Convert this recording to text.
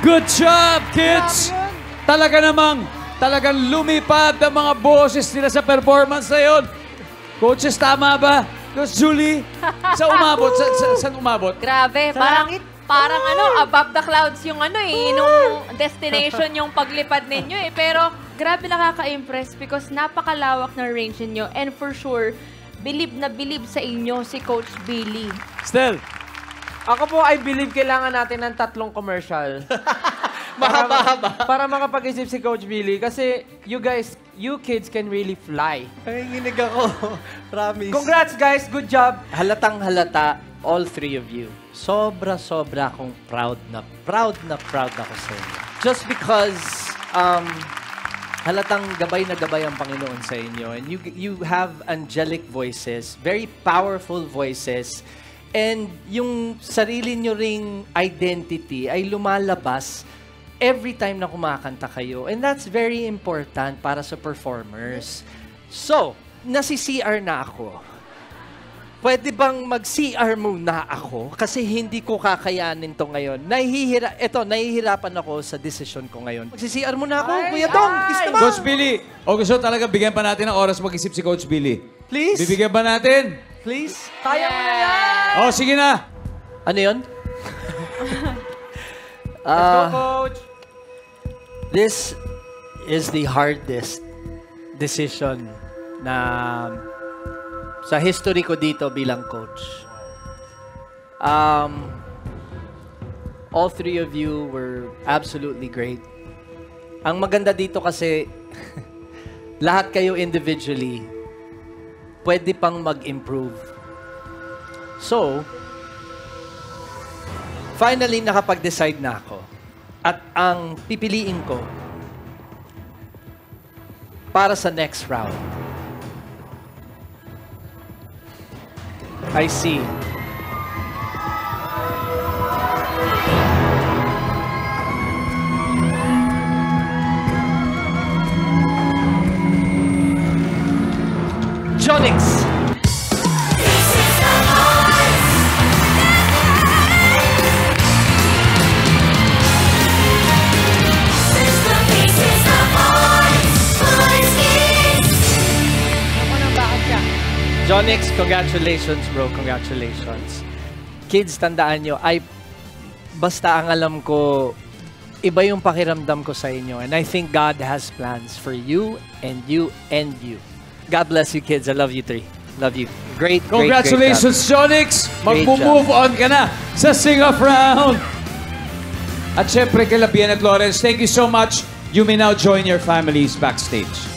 Good job, kids! Talagang lumipad ang mga boses nila sa performance na yun. Coaches, tama ba? Coach Julie, saan umabot? Saan umabot? Grabe, parang above the clouds yung nung destination yung paglipad ninyo eh. Pero grabe nakaka-impress because napakalawak ng range ninyo. And for sure, bilib na bilib sa inyo si Coach Billy. Stel. Ako po, I believe kailangan natin ng 3 commercial. Mahaba-haba. Para makapag-isip si Coach Billy. Kasi you kids can really fly. Ay, nginig ako. Promise. Congrats guys, good job. Halatang halata, all 3 of you. Sobra-sobra akong proud ako sa inyo. Just because halatang gabay na gabay ang Panginoon sa inyo. And you have angelic voices, very powerful voices. And yung sarili nyo ring identity ay lumalabas every time na kumakanta kayo. And that's very important para sa performers. So, nasi-CR na ako. Pwede bang mag-CR muna ako? Kasi hindi ko kakayanin to ngayon. Nahihirapan ako sa desisyon ko ngayon. Mag-CR muna ako, Kuya Dong. Coach Billy, gusto talaga bigyan pa natin ng oras mag-isip si Coach Billy. Please? Bibigyan ba natin? Please? Kaya mo na yan! Sige na. Ano yun? Let's go, Coach! This is the hardest decision na sa history ko dito bilang coach. All 3 of you were absolutely great. Ang maganda dito kasi lahat kayo individually pwede pang mag-improve. So, finally nakapag-decide na ako. At ang pipiliin ko para sa next round. I see. Jonix. Jonix, congratulations bro, congratulations. Kids, tandaan nyo, basta ang alam ko, iba yung pakiramdam ko sa inyo. And I think God has plans for you and you and you. God bless you kids, I love you 3. Love you. Great, congratulations, Jonix! Mag-move on ka na sa sing-off round. At syempre, kay Labian at Lawrence, thank you so much. You may now join your families backstage.